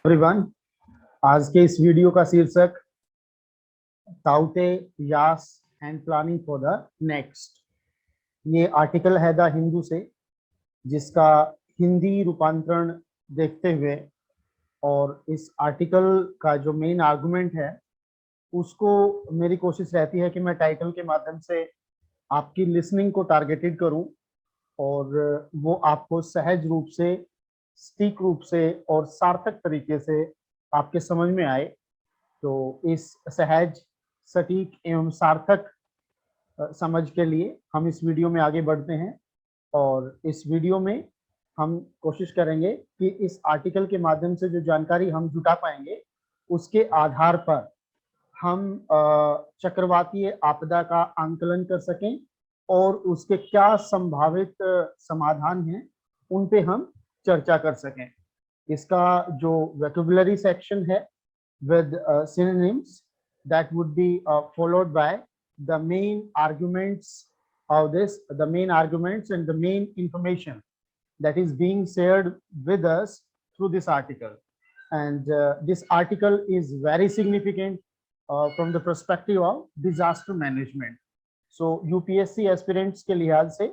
Everyone, आज के इस वीडियो का शीर्षक ताउते Yaas and planning for the next. ये आर्टिकल है द हिंदू से, जिसका हिंदी रूपांतरण देखते हुए और इस आर्टिकल का जो मेन आर्गुमेंट है उसको मेरी कोशिश रहती है कि मैं टाइटल के माध्यम से आपकी लिसनिंग को टारगेटेड करूं और वो आपको सहज रूप से, सटीक रूप से और सार्थक तरीके से आपके समझ में आए। तो इस सहज, सटीक एवं सार्थक समझ के लिए हम इस वीडियो में आगे बढ़ते हैं और इस वीडियो में हम कोशिश करेंगे कि इस आर्टिकल के माध्यम से जो जानकारी हम जुटा पाएंगे उसके आधार पर हम चक्रवातीय आपदा का आंकलन कर सकें और उसके क्या संभावित समाधान हैं उन पे हम चर्चा कर सकें। इसका जो वोकैबुलरी सेक्शन है with synonyms that would be followed by the main arguments of this, the main arguments and the main information that is being shared with us through this article. And this article is very significant from the perspective of disaster management. So UPSC aspirants के लिहाज से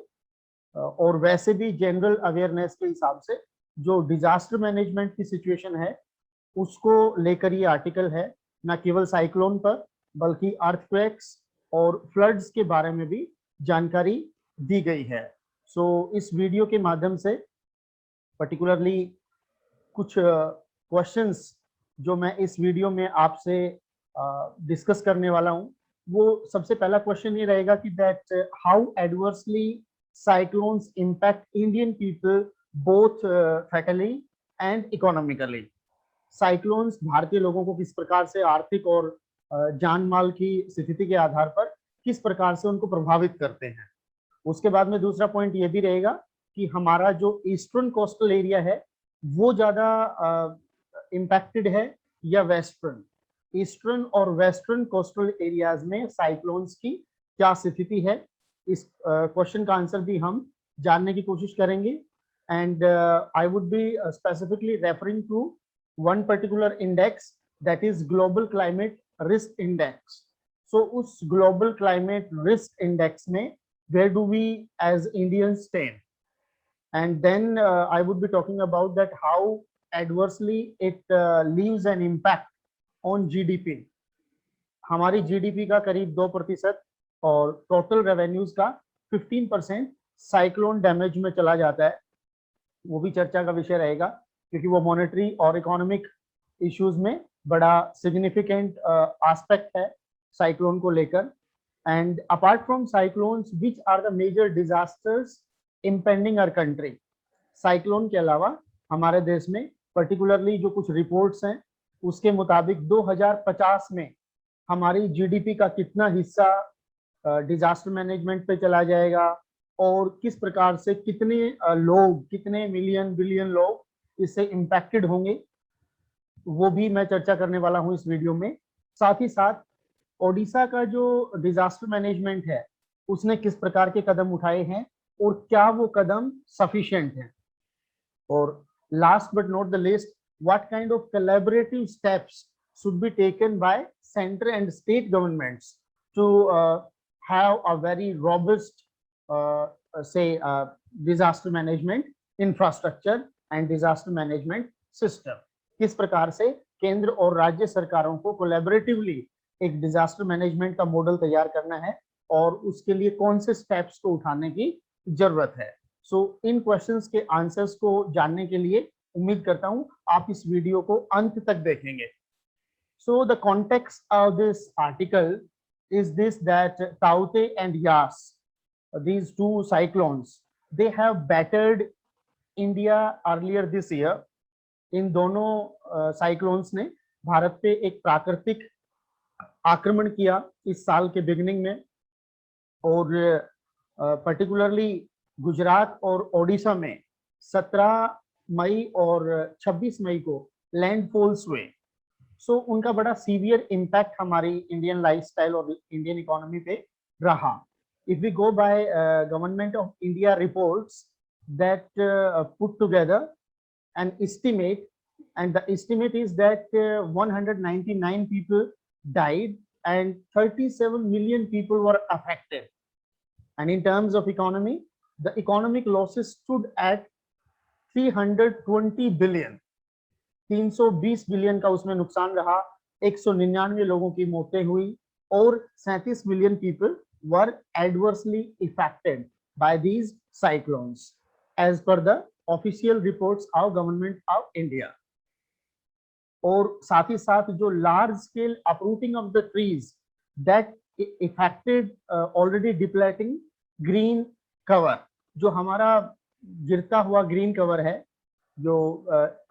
और वैसे भी general awareness के हिसाब से जो डिजास्टर मैनेजमेंट की सिचुएशन है उसको लेकर ये आर्टिकल है। न केवल साइक्लोन पर बल्कि अर्थक्वेक्स और फ्लड्स के बारे में भी जानकारी दी गई है। सो इस वीडियो के माध्यम से पर्टिकुलरली कुछ क्वेश्चंस जो मैं इस वीडियो में आपसे डिस्कस करने वाला हूं, वो सबसे पहला क्वेश्चन ये रहेगा कि that how adversely cyclones impact Indian people both fatally and economically. Cyclones भारतीय लोगों को किस प्रकार से आर्थिक और जान माल की स्थिति के आधार पर किस प्रकार से उनको प्रभावित करते हैं। उसके बाद में दूसरा पॉइंट ये भी रहेगा कि हमारा जो ईस्टर्न कोस्टल एरिया है वो ज्यादा इम्पैक्टेड है या वेस्टर्न। ईस्टर्न और वेस्टर्न कोस्टल एरियाज में साइक्लोन्स की क्या स्थिति है, इस क्वेश्चन का आंसर भी हम जानने की कोशिश करेंगे। And I would be specifically referring to one particular index, that is global climate risk index. So us global climate risk index mein where do we as Indians stand, and then I would be talking about that how adversely it leaves an impact on GDP. हमारी GDP का करीब 2% और total revenues का 15% cyclone damage में चला जाता है। वो भी चर्चा का विषय रहेगा क्योंकि वो मॉनेटरी और इकोनॉमिक इश्यूज में बड़ा सिग्निफिकेंट एस्पेक्ट है साइक्लोन को लेकर। And apart from cyclones which are the major disasters impending our country. Cyclone के अलावा हमारे देश में पर्टिकुलरली जो कुछ रिपोर्ट्स हैं उसके मुताबिक 2050 में हमारी जीडीपी का कितना हिस्सा डिजास्टर मैनेजमेंट पे चला जाएगा और किस प्रकार से कितने लोग, कितने मिलियन बिलियन लोग इससे इम्पैक्टेड होंगे, वो भी मैं चर्चा करने वाला हूं इस वीडियो में। साथ ही साथ ओडिशा का जो डिजास्टर मैनेजमेंट है उसने किस प्रकार के कदम उठाए हैं और क्या वो कदम सफिशिएंट हैं, और last but not the least what kind of collaborative steps should be taken by centre and state governments to have a very robust disaster management infrastructure and disaster management system. किस प्रकार से केंद्र और राज्य सरकारों को कोलैबोरेटिवली एक disaster management का मॉडल तैयार करना है और उसके लिए कौन से स्टेप्स को उठाने की जरूरत है। सो इन क्वेश्चंस के आंसर्स को जानने के लिए उम्मीद करता हूं आप इस वीडियो को अंत तक देखेंगे। So the context of this article is this that ताउते and Yaas, these two cyclones, they have battered India earlier this year. इन दोनों साइक्लोन्स ने भारत पे एक प्राकृतिक आक्रमण किया इस साल के बिगिनिंग में और पर्टिकुलरली गुजरात और ओडिशा में 17 मई और 26 मई को लैंडफॉल्स हुए। सो उनका बड़ा सीवियर इम्पैक्ट हमारी इंडियन लाइफस्टाइल और इंडियन इकोनॉमी पे रहा। If we go by government of India reports that put together an estimate and the estimate is that 199 people died and 37 million people were affected. And in terms of economy, the economic losses stood at 320 billion. 320 billion का उसमें नुकसान रहा, 199 लोगों की मौतें हुई और 37 million people were adversely affected by these cyclones as per the official reports of government of India. और साथ ही साथ जो large scale uprooting of the trees that affected already depleting green cover, जो हमारा गिरता हुआ ग्रीन कवर है, जो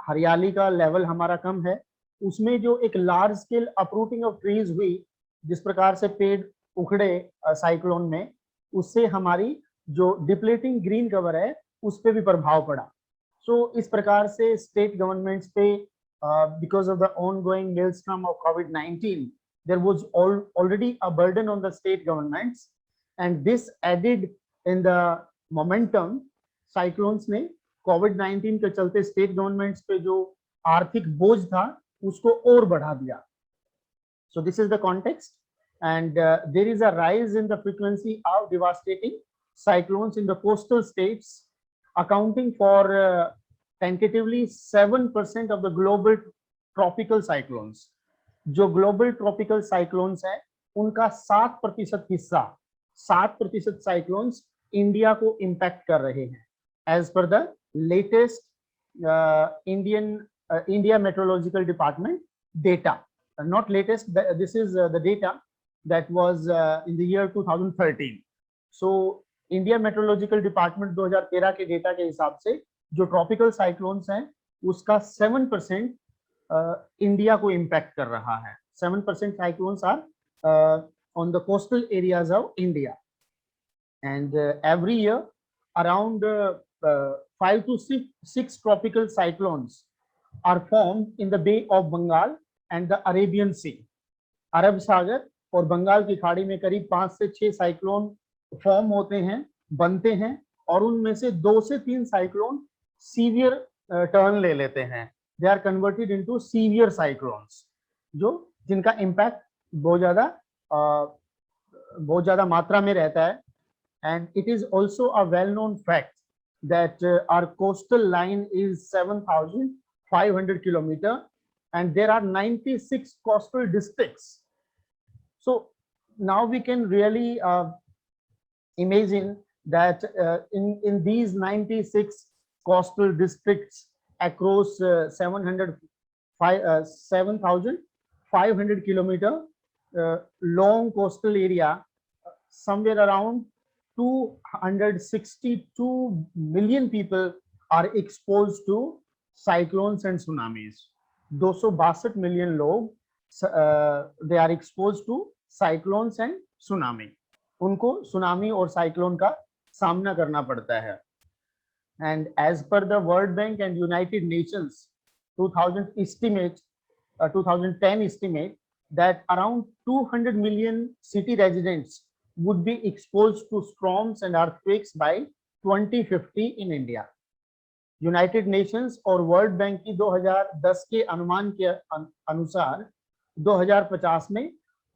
हरियाली का लेवल हमारा कम है, उसमें जो एक large scale uprooting of trees हुई, जिस प्रकार से पेड़ उखड़े साइक्लोन में, उससे हमारी जो डिप्लेटिंग ग्रीन कवर है उस पर भी प्रभाव पड़ा. सो इस प्रकार से स्टेट गवर्नमेंट्स पे because of the ongoing maelstrom of कोविड-19 there was already a burden on the state governments, and this added in the momentum. Cyclones ने कोविड-19 के चलते स्टेट गवर्नमेंट्स पे जो आर्थिक बोझ था उसको और बढ़ा दिया. So this is the context, and there is a rise in the frequency of devastating cyclones in the coastal states, accounting for tentatively 7% of the global tropical cyclones. जो ग्लोबल ट्रॉपिकल साइक्लोन्स हैं उनका 7% हिस्सा, 7% cyclones India को impact कर रहे हैं, as per the latest India Meteorological Department data. Not latest, this is the data that was in the year 2013. So India Meteorological Department 2013 के data के हिसाब से जो ट्रॉपिकल साइक्लोन्स हैं उसका 7% इंडिया को इम्पैक्ट कर रहा है. 7% cyclones are on the coastal areas of India, and every year around 5 to 6 tropical cyclones are formed in the Bay of Bengal and the Arabian Sea. अरब सागर और बंगाल की खाड़ी में करीब 5 से 6 साइक्लोन फॉर्म होते हैं, बनते हैं, और उनमें से 2 से 3 साइक्लोन सीवियर टर्न ले लेते हैं. They are converted into severe cyclones, जो जिनका इम्पैक्ट बहुत ज्यादा मात्रा में रहता है. And it is also a well known fact that our coastal line is 7,500 kilometer, and there are 96 coastal districts. So now we can really imagine that in these 96 coastal districts across 7,500 kilometer long coastal area, somewhere around 262 million people are exposed to cyclones and tsunamis. 262 million log they are exposed to cyclones and tsunami. उनको tsunami और cyclone का सामना करना पड़ता है. And as per the World Bank and United Nations 2010 estimate that around 200 million city residents would be exposed to storms and earthquakes by 2050 in India. United Nations और world bank की 2010 के अनुमान के अनुसार 2050 में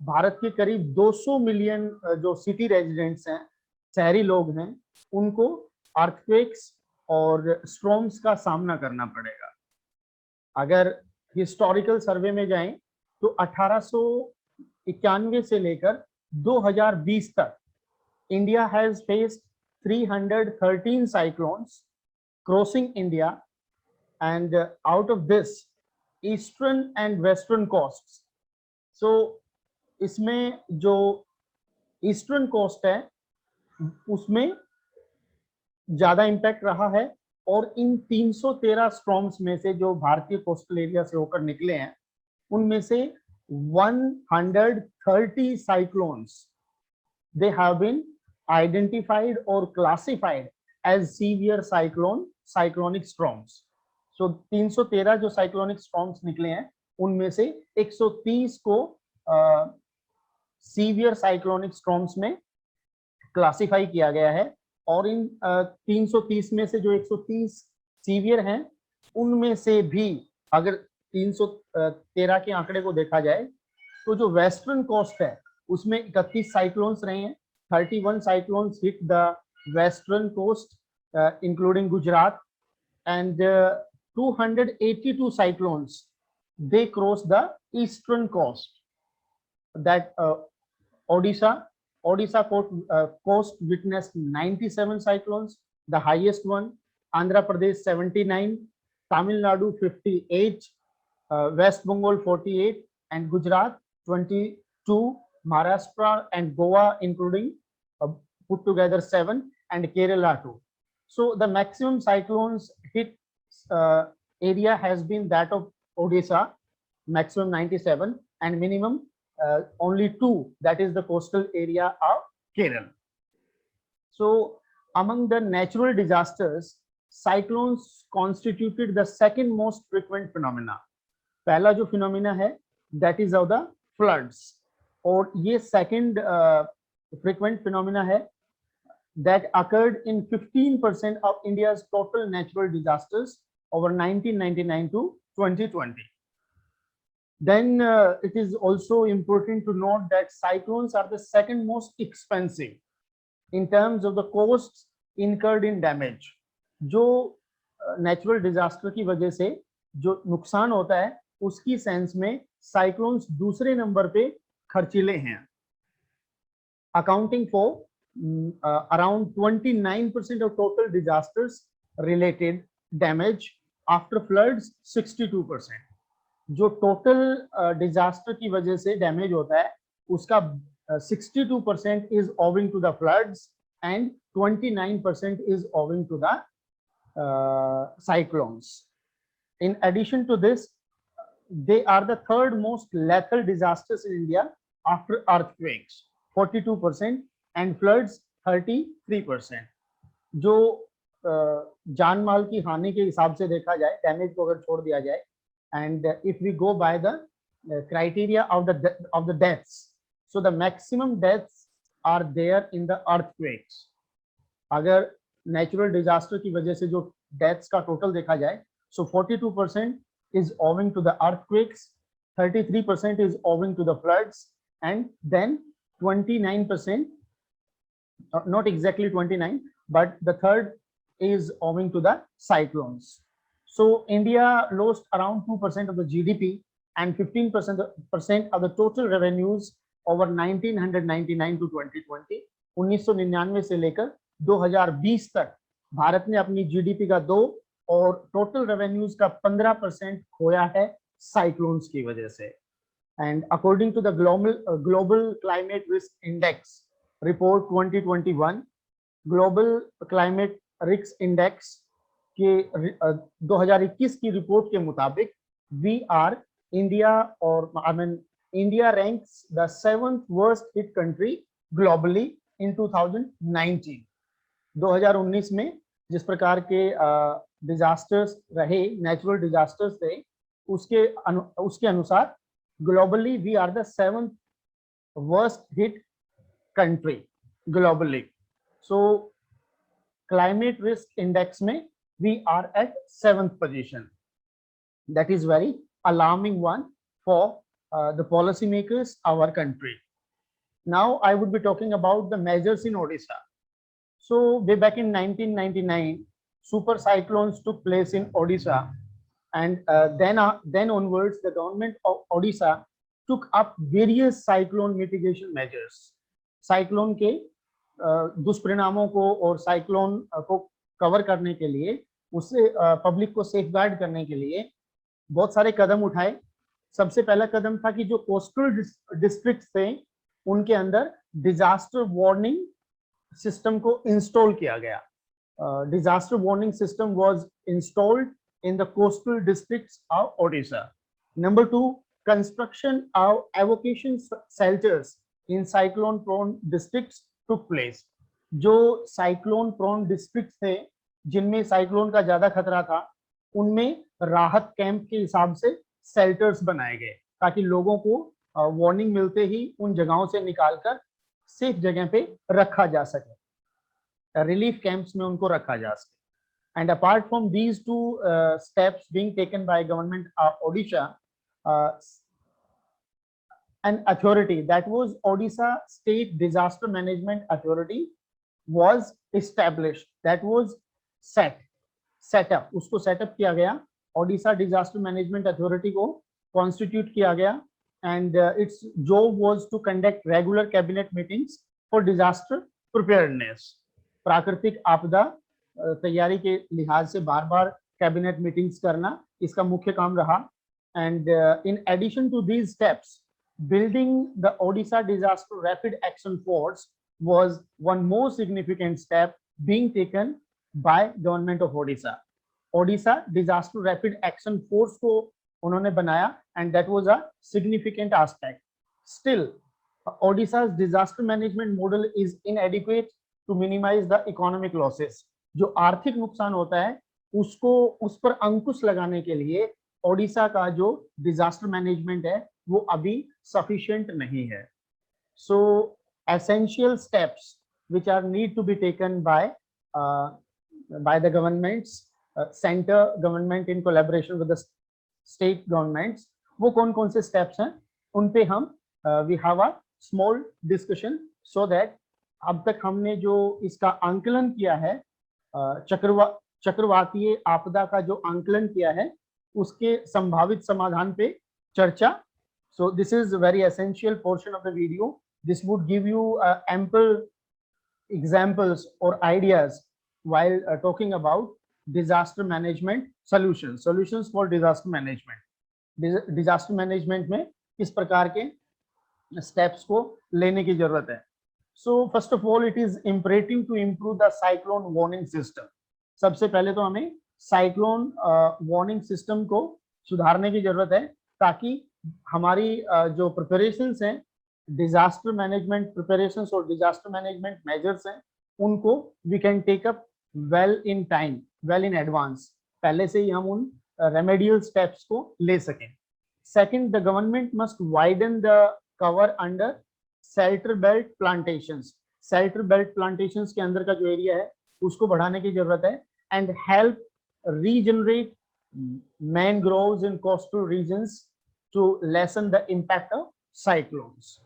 भारत के करीब 200 मिलियन जो सिटी रेजिडेंट्स हैं, शहरी लोग हैं, उनको अर्थक्वेक्स और स्टॉर्म्स का सामना करना पड़ेगा. अगर हिस्टोरिकल सर्वे में जाएं तो 1891 से लेकर 2020 तक India has faced 313 cyclones crossing India, and out of this eastern and western coasts. So इसमें जो ईस्टर्न कोस्ट है उसमें ज्यादा इम्पैक्ट रहा है, और इन 313 स्टॉर्म्स में से जो भारतीय कोस्टल एरिया से होकर निकले हैं उनमें से 130 cyclones they have been identified or classified as severe cyclonic storms. So 313 जो cyclonic storms निकले हैं उनमें से 130 को severe cyclonic storms में क्लासिफाई किया गया है, और इन 330 में से जो 130 सीवियर हैं उनमें से भी अगर 313 के आंकड़े को देखा जाए तो जो वेस्टर्न कोस्ट है उसमें 31 साइक्लोन्स रहे हैं. 31 cyclones hit the western coast including Gujarat, and 282 cyclones they cross the eastern coast. That Odisha coast witnessed 97 cyclones, the highest one. Andhra Pradesh 79, Tamil Nadu 58, West Bengal 48, and Gujarat 22, Maharashtra and Goa including put together 7, and Kerala 2. So the maximum cyclones hit area has been that of Odisha, maximum 97, and minimum only 2, that is the coastal area of Kerala. So among the natural disasters, cyclones constituted the second most frequent phenomena. पहला जो phenomena है that is of the floods, और ये second frequent phenomena है that occurred in 15% of India's total natural disasters over 1999 to 2020. Then it is also important to note that cyclones are the second most expensive in terms of the costs incurred in damage. जो natural disaster की वजह से जो नुकसान होता है उसकी sense में साइक्लोन्स दूसरे नंबर पे खर्चीले हैं, accounting for around 29% of total disasters related damage. After floods 62%. जो टोटल डिजास्टर की वजह से डैमेज होता है उसका 62% is owing to the floods and 29% is owing to the cyclones. In addition to this, they are the third most lethal disasters in India after earthquakes, 42%, and floods 33%. जो जान माल की हानि के हिसाब से देखा जाए, डैमेज को अगर छोड़ दिया जाए, and if we go by the criteria of the deaths, so the maximum deaths are there in the earthquakes. अगर नेचुरल डिजास्टर की वजह से जो डेथ्स का टोटल देखा जाए, so 42% is owing to the earthquakes, 33% is owing to the floods, and then 29%, not exactly 29, but the third is owing to the cyclones. So India lost around 2% of the GDP and 15% of the total revenues over 1999 to 2020. 1999 से लेकर 2020 तक भारत ने अपनी GDP का 2 और total revenues का 15% खोया है साइक्लोन्स की वजह से. And according to the global climate risk index report 2021, global climate risk index के 2021 की रिपोर्ट के मुताबिक India ranks the 7th worst hit country globally in 2019. 2019 में जिस प्रकार के डिजास्टर्स रहे, नेचुरल डिजास्टर्स थे, उसके अनुसार globally we are the 7th worst hit country globally. So climate risk index में we are at 7th position. That is very alarming one for the policymakers, our country. Now I would be talking about the measures in Odisha. So way back in 1999, super cyclones took place in Odisha, and then onwards the government of Odisha took up various cyclone mitigation measures. Cyclone के दुष्परिणामों को और cyclone को cover करने के लिए, उससे public को सेफगार्ड करने के लिए बहुत सारे कदम उठाए. सबसे पहला कदम था कि जो कोस्टल डिस्ट्रिक्ट्स थे उनके अंदर डिजास्टर वार्निंग सिस्टम को इंस्टॉल किया गया. Disaster warning system was installed in the coastal districts of Odisha. Number 2, construction of evacuation shelters in cyclone prone districts took place. जो cyclone prone districts थे जिनमें cyclone का ज्यादा खतरा था, उनमें राहत कैंप के हिसाब से शेल्टर्स बनाए गए ताकि लोगों को वार्निंग मिलते ही उन जगहों से निकालकर सेफ जगह पे रखा जा सके, रिलीफ कैंप्स में उनको रखा जा सके. And apart from these two steps being taken by government Odisha, uh, an authority, that was Odisha State Disaster Management Authority, was established. That was set up, उसको सेटअप किया गया, ओडिशा डिजास्टर मैनेजमेंट अथॉरिटी को constitute किया गया, and its job was to conduct regular cabinet meetings for disaster preparedness. प्राकृतिक आपदा तैयारी के लिहाज से बार बार कैबिनेट मीटिंग्स करना इसका मुख्य काम रहा. And in addition to these steps, building the Odisha Disaster Rapid Action Force was one more significant step being taken by government of Odisha. Odisha Disaster Rapid Action Force को उन्होंने बनाया, and that was a significant aspect. Still, Odisha's disaster management model is inadequate to minimize the economic losses. जो आर्थिक नुकसान होता है उसको उस पर अंकुश लगाने के लिए ओडिशा का जो डिजास्टर मैनेजमेंट है वो अभी सफिशिएंट नहीं है. सो essential steps which are need to be taken by the governments, center government in collaboration with the state governments, वो कौन-कौन से steps हैं उन पे हम we have a small discussion so that अब तक हमने जो इसका आंकलन किया है, चक्रवातीय आपदा का जो आंकलन किया है उसके संभावित समाधान पे चर्चा. So this is a very essential portion of the video. This would give you ample examples or ideas while talking about disaster management solutions for disaster management. Disaster management में किस प्रकार के steps को लेने की जरूरत है. So first of all, it is imperative to improve the cyclone warning system. सबसे पहले तो हमें साइक्लोन वार्निंग सिस्टम को सुधारने की जरूरत है ताकि हमारी जो प्रिपरेशंस हैं, डिजास्टर मैनेजमेंट प्रिपरेशंस और डिजास्टर मैनेजमेंट मेजर्स हैं, उनको we can take up well in time, well in advance, पहले से ही हम उन रेमेडियल स्टेप्स को ले सकें. Second, the government must widen the cover under shelter belt plantations. Shelter belt plantations के अंदर का जो एरिया है उसको बढ़ाने की जरूरत है, and help regenerate mangroves in coastal regions to lessen the impact of cyclones.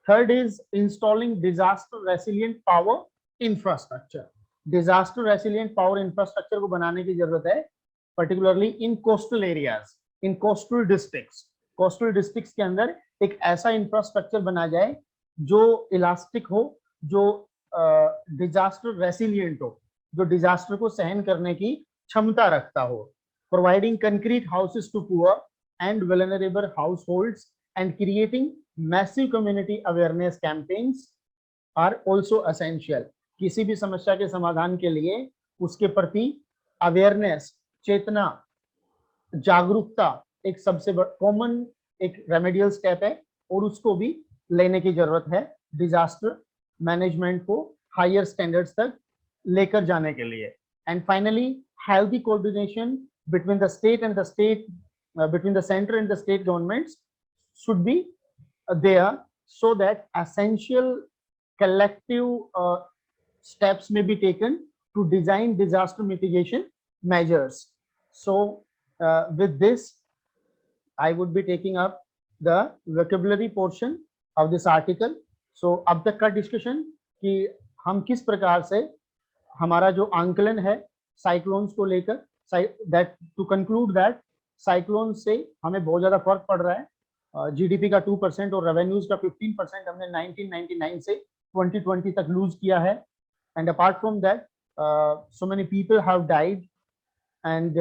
Third is installing disaster resilient power infrastructure. Disaster resilient power infrastructure को बनाने की जरूरत है, particularly in coastal areas, in coastal districts. Coastal districts के अंदर एक ऐसा infrastructure बना जाए जो इलास्टिक हो, जो disaster resilient हो, जो disaster को सहन करने की क्षमता रखता हो. Providing concrete houses to poor and vulnerable households and creating massive community awareness campaigns are also essential. किसी भी समस्या के समाधान के लिए उसके प्रति अवेयरनेस, चेतना, जागरूकता एक सबसे कॉमन एक रेमेडियल स्टेप है और उसको भी लेने की जरूरत है डिजास्टर मैनेजमेंट को हायर स्टैंडर्ड्स तक लेकर जाने के लिए. And finally, healthy coordination between the between the center and the state governments should be there so that essential collective steps may be taken to design disaster mitigation measures. So with this, I would be taking up the vocabulary portion of this article. So अब तक का discussion कि हम किस प्रकार से हमारा जो आंकलन है साइक्लोन्स को लेकर, that to conclude that cyclone से हमें बहुत ज्यादा फर्क पड़ रहा है. जीडीपी का 2% और रेवेन्यूज का 15% हमने 1999 से 2020 तक लूज किया है. And apart from that so many people have died, and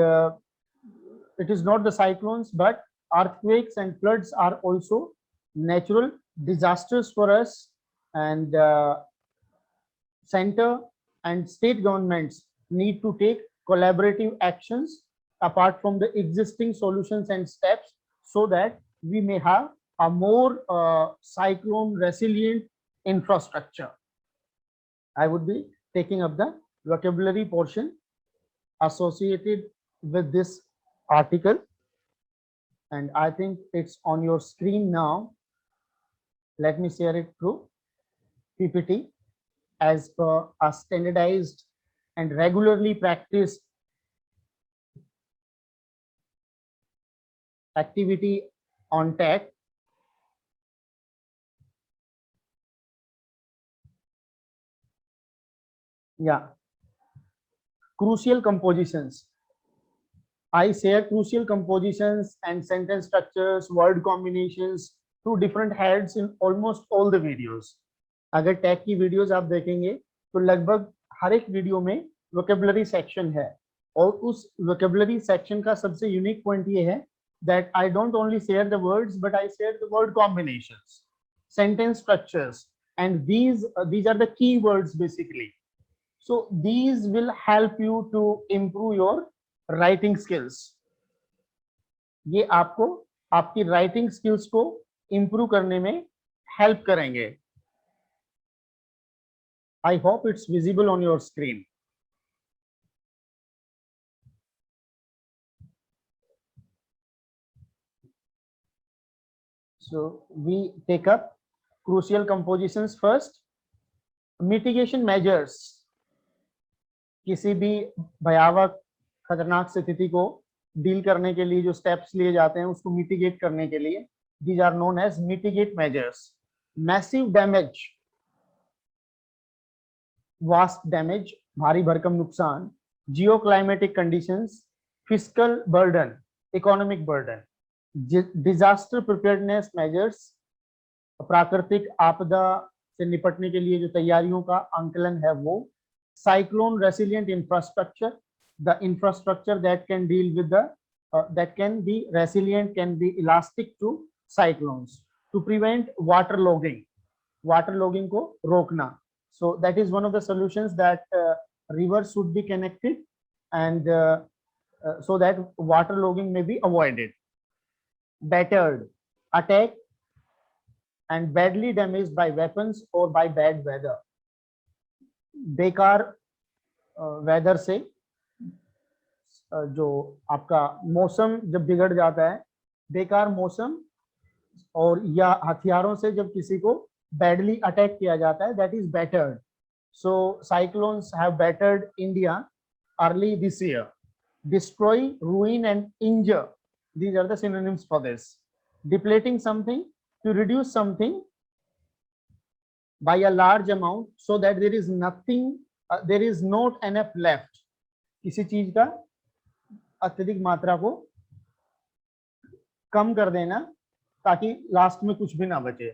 it is not the cyclones but earthquakes and floods are also natural disasters for us, and center and state governments need to take collaborative actions apart from the existing solutions and steps so that we may have a more cyclone resilient infrastructure. I would be taking up the vocabulary portion associated with this article, and I think it's on your screen now. Let me share it through PPT as per a standardized and regularly practiced activity on tech. Yeah, crucial compositions. I share crucial compositions and sentence structures, word combinations to different heads in almost all the videos. अगर tag की videos आप देखेंगे तो लगभग हर एक video में vocabulary section है, और उस वोकेबलरी सेक्शन का सबसे यूनिक पॉइंट ये है that I don't only share the words but I share the word combinations, sentence structures, and these are the key words basically. So these will help you to improve your writing skills. ये आपको आपकी writing skills को improve करने में help करेंगे. I hope it's visible on your screen. So we take up crucial compositions first. Mitigation measures. किसी भी भयावह खतरनाक स्थिति को डील करने के लिए जो स्टेप्स लिए जाते हैं उसको मिटिगेट करने के लिए, these are known as mitigate measures. Massive damage, vast damage, भारी भरकम नुकसान. Geoclimatic conditions, fiscal burden, economic burden. Disaster preparedness measures, प्राकृतिक आपदा से निपटने के लिए जो तैयारियों का आंकलन है वो. Cyclone resilient infrastructure, the infrastructure that can deal with the that can be resilient, can be elastic to cyclones, to prevent waterlogging को रोकना. So that is one of the solutions, that rivers should be connected and so that waterlogging may be avoided. Battered, attacked and badly damaged by weapons or by bad weather. बेकार weather से जो आपका मौसम जब बिगड़ जाता है, बेकार मौसम और या हथियारों से जब किसी को बैडली अटैक किया जाता है, that is battered. So cyclones have battered India early this year. Destroy, ruin and injure, these are the synonyms for this. Depleting something, to reduce something by a large amount so that there is nothing, there is not enough left. किसी चीज का अत्यधिक मात्रा को कम कर देना ताकि last में कुछ भी ना बचे.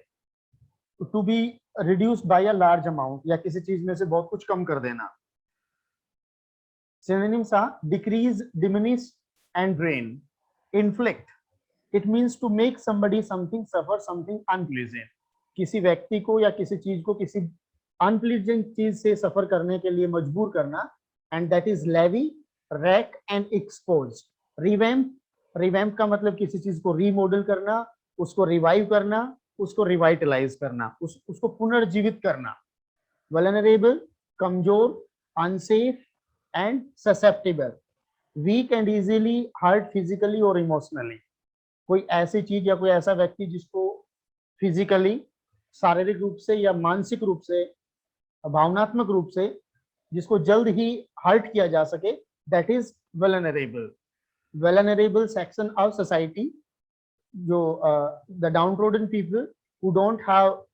To be reduced by a large amount, या किसी चीज में से बहुत कुछ कम कर देना. Synonyms are decrease, diminish and drain. Inflict, it means to make somebody something suffer something unpleasant. किसी व्यक्ति को या किसी चीज को किसी अनप्लीजेंट चीज से सफर करने के लिए मजबूर करना. And that is levy, rack and expose. Revamp का मतलब किसी चीज को रीमॉडल करना, उसको रिवाइव करना, उसको रिवाइटलाइज करना, उसको पुनर्जीवित करना. वल्नरेबल, कमजोर, unsafe and susceptible. Weak and easily hurt physically और इमोशनली. कोई ऐसी चीज या कोई ऐसा व्यक्ति जिसको फिजिकली, शारीरिक रूप से या मानसिक रूप से, भावनात्मक रूप से जिसको जल्द ही हर्ट किया जा सके, that is vulnerable. Vulnerable section of society, जो the downtrodden people who don't have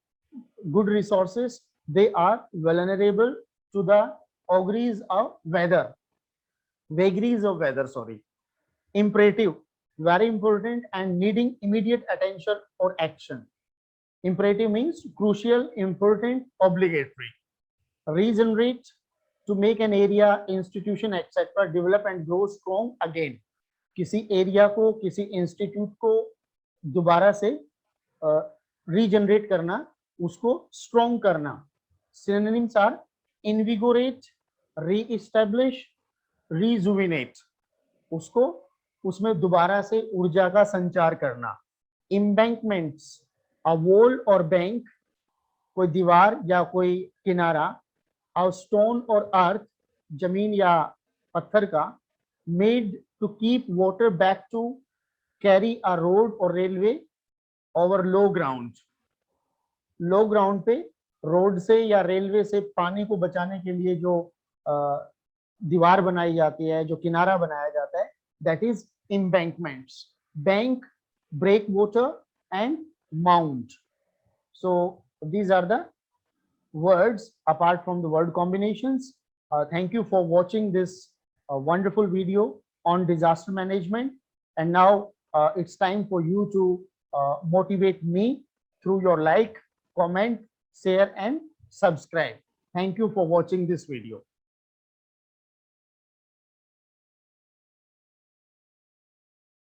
good resources, they are vulnerable to the auguries of weather, vagaries of weather, sorry. Imperative, very important and needing immediate attention or action. Imperative means crucial, important, obligatory. Regenerate, to make an area, institution, etc. develop and grow strong again. किसी area को, किसी institute को दोबारा से regenerate करना, उसको strong करना. Synonyms are invigorate, re-establish, rejuvenate. उसको उसमें दोबारा से ऊर्जा का संचार करना. Embankments, a wall or bank, कोई दीवार या कोई किनारा. A stone or earth, जमीन या पत्थर का. Made to keep water back, to carry a road or railway over low ground. Low ground पे रोड से या रेलवे से पानी को बचाने के लिए जो दीवार बनाई जाती है, जो किनारा बनाया जाता है, that is embankments. Bank breakwater, and mount. So these are the words apart from the word combinations. Thank you for watching this wonderful video on disaster management. And now it's time for you to motivate me through your like, comment, share, and subscribe. Thank you for watching this video.